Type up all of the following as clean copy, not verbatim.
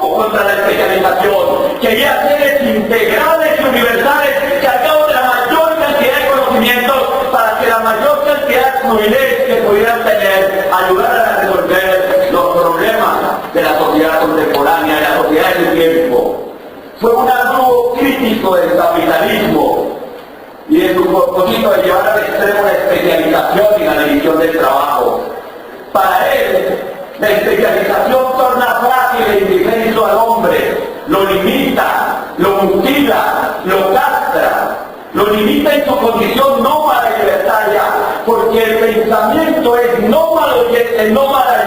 contra la especialización. Quería seres integrales y universales que al cabo de la mayor cantidad de conocimientos, para que la mayor cantidad de fluidez que pudieran tener, ayudaran a resolver los problemas de la sociedad contemporánea, de la sociedad de su tiempo. Fue un arduo crítico del capitalismo y de su propósito de llevar al extremo la especialización y la división del trabajo. Para él, la especialización torna frágil e indefenso al hombre, lo limita, lo mutila, lo castra, lo limita en su condición nómada y libertaria, porque el pensamiento es nómada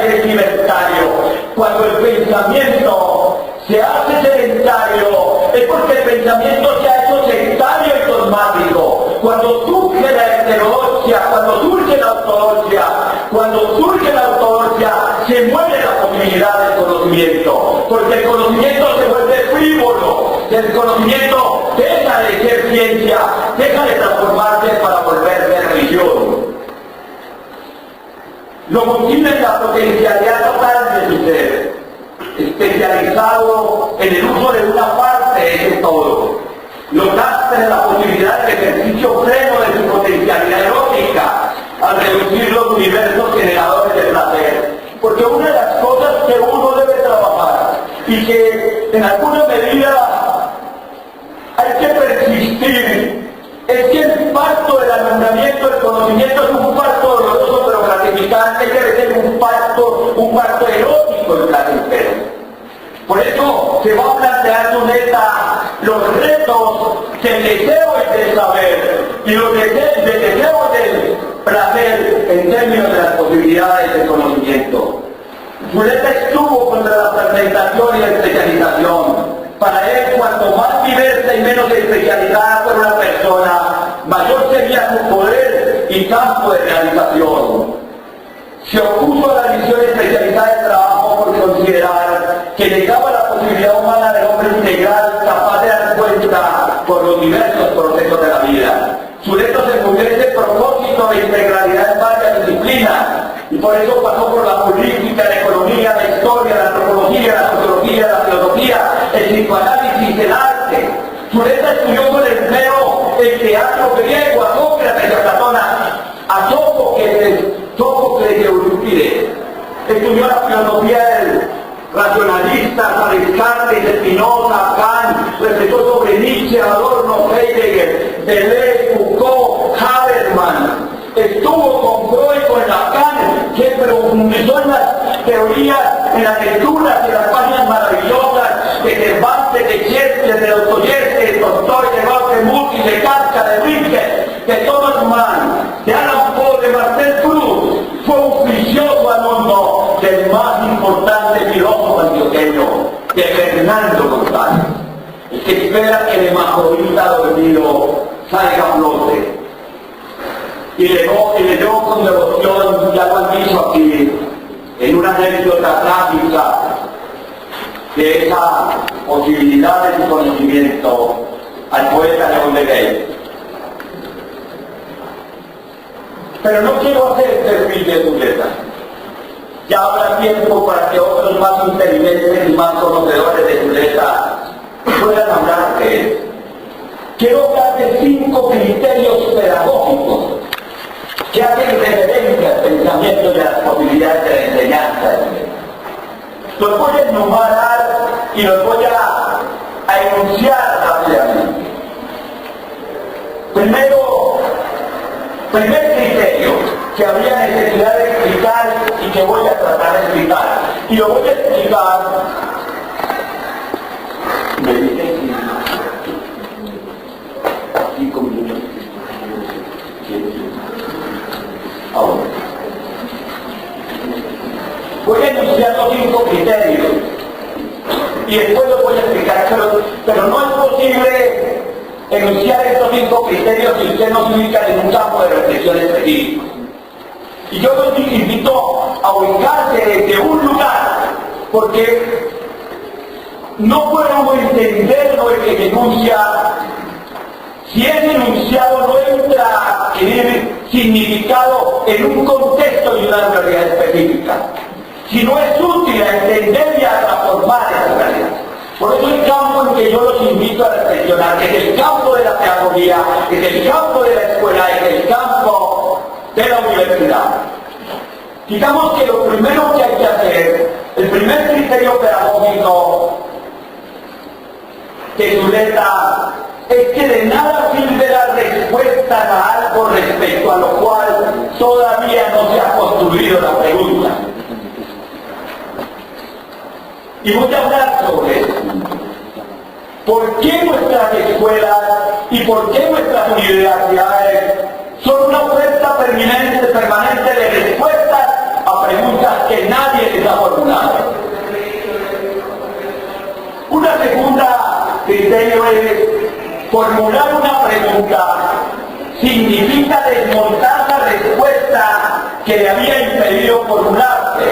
y es libertario. Cuando el pensamiento se hace sedentario, es porque el pensamiento se ha hecho sectario y dogmático. Cuando surge la heterodoxia, cuando surge la ortodoxia, se muere la posibilidad del conocimiento, porque el conocimiento se vuelve frívolo, el conocimiento deja de ser ciencia, deja de transformarse para volverse religión. Lo motiva en la potencialidad total de su ser, especializado en el uso de una parte de ese todo. Lo gasta en la posibilidad del ejercicio pleno de su potencialidad erótica, al reducir los universos generadores de placer. Porque una de las cosas que uno debe trabajar y que en alguna medida hay que persistir es que el parto del alumbramiento del conocimiento es un parto doloroso pero gratificante, que debe ser un parto erótico y placentero. Por eso se va a plantear su neta los retos del deseo del saber y los deseos del placer en términos de las posibilidades del conocimiento. Zuleta estuvo contra la fragmentación y la especialización. Para él, cuanto más diversa y menos especializada fuera una persona, mayor sería su poder y campo de realización. Se opuso a la visión especializada del trabajo por considerar que negaba la posibilidad humana del hombre integral capaz de dar cuenta por los diversos procesos de la vida. Zuleta se murió ese propósito de integralidad en varias disciplinas y por eso pasó por la política, la economía, la historia, la antropología, la sociología, la filosofía, el psicoanálisis, el arte. Zuleta estudió con el empleo el teatro griego, a Sócrates y a Platón, a Sófocles y Eurípides. Estudió la filosofía del racionalista, Descartes, Spinoza, Kant, reflexionó sobre Nietzsche, Adorno, Heidegger, Deleuze, Foucault, Habermas. Estuvo con Freud, con Lacan, que profundizó en las teorías, en las lecturas, en las páginas maravillosas de Cervantes, de Shakespeare, de Dostoyevsky, de Tolstoy, de Walter Muti, de Kafka, de Rilke, de Thomas Mann, de Alan Poe, de Marcel Proust. Fue un juicioso alumno del más importante filósofo antioqueño, de Fernando González, el que espera que el hermafrodita dormido salga a flote. Y le dio con devoción, ya lo han dicho aquí, en una anécdota trágica de esa posibilidad de su conocimiento al poeta León de Gay. Pero no quiero hacer el perfil de Zuleta. Ya habrá tiempo para que otros más inteligentes y más conocedores de Zuleta puedan hablar de él. Quiero hablar de 5 criterios pedagógicos que hacen referencia al pensamiento y a las posibilidades de la enseñanza. Los voy a enumerar y los voy a enunciar rápidamente. Primer criterio que habría necesidad de explicar y que voy a tratar de explicar. Y lo voy a explicar. Me dicen 5 minutos. Ahora. Voy a enunciar los 5 criterios y después los voy a explicar, pero no es posible enunciar estos 5 criterios si usted no se ubica en un campo de reflexión específico. Y yo los invito a ubicarse desde un lugar, porque no podemos entender lo que enuncia si ese enunciado no entra a adquirir significado en un contexto y una realidad específica, si no es útil a entender y a transformar esa realidad. Por eso el campo en que yo los invito a reflexionar es el campo de la pedagogía, es el campo de la escuela, es el campo de la universidad. Digamos que lo primero que hay que hacer, el primer criterio pedagógico que Zuleta es que de nada sirve dar respuesta a algo respecto a lo cual todavía no se ha construido la pregunta. Y voy a hablar sobre eso. ¿Por qué nuestras escuelas y por qué nuestras universidades son una oferta permanente de respuestas a preguntas que nadie les ha formulado? Una segunda criterio es formular una pregunta significa desmontar la respuesta que le había impedido formularse.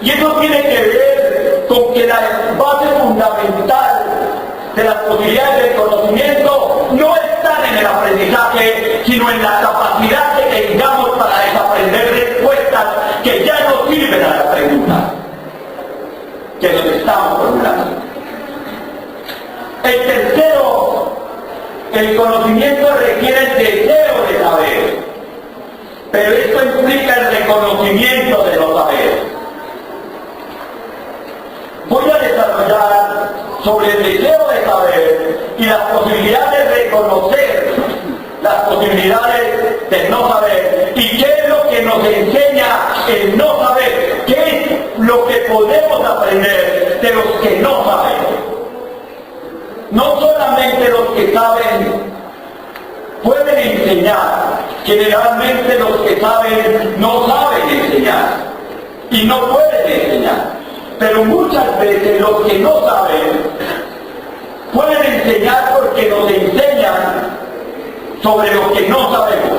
Y eso tiene que ver con que la base fundamental de las posibilidades del conocimiento no están en el aprendizaje, sino en la capacidad que tengamos para desaprender respuestas que ya no sirven a la pregunta que nos estamos formulando. El tercero, el conocimiento requiere el deseo de saber, pero esto implica el reconocimiento de los saberes. Voy a desarrollar sobre el deseo de saber y las posibilidades de reconocer las posibilidades de no saber y qué es lo que nos enseña el no saber, qué es lo que podemos aprender de los que no saben. No solamente los que saben pueden enseñar, generalmente los que saben no saben enseñar y no pueden enseñar. Pero muchas veces los que no saben pueden enseñar porque nos enseñan sobre lo que no sabemos.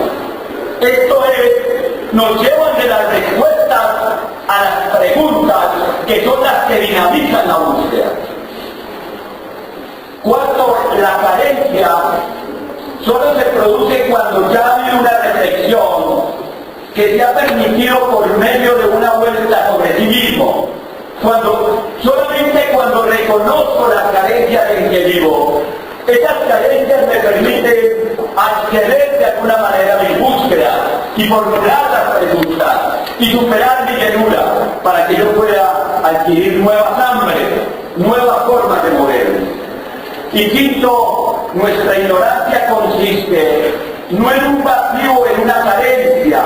Esto es, nos llevan de las respuestas a las preguntas que son las que dinamizan la búsqueda. Cuarto, la carencia solo se produce cuando ya ha habido una reflexión que se ha permitido por medio de una vuelta sobre sí mismo. Solamente cuando reconozco las carencias en que vivo, esas carencias me permiten acceder de alguna manera a mi búsqueda y formular las preguntas y superar mi llenura para que yo pueda adquirir nuevas hambres, nuevas formas de moverme. Y quinto, nuestra ignorancia consiste no en un vacío, en una carencia,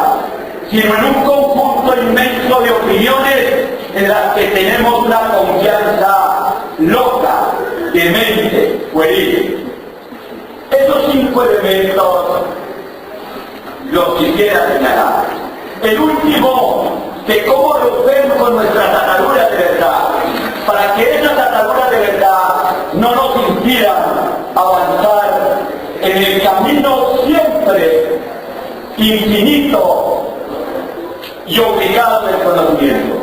sino en un conjunto inmenso de opiniones en las que tenemos una confianza loca, demente, pueril. Esos 5 elementos los quisiera señalar. El último, de cómo rompemos con nuestras ataduras de verdad, para que esas ataduras de verdad no nos impidan avanzar en el camino siempre infinito y obligado del conocimiento.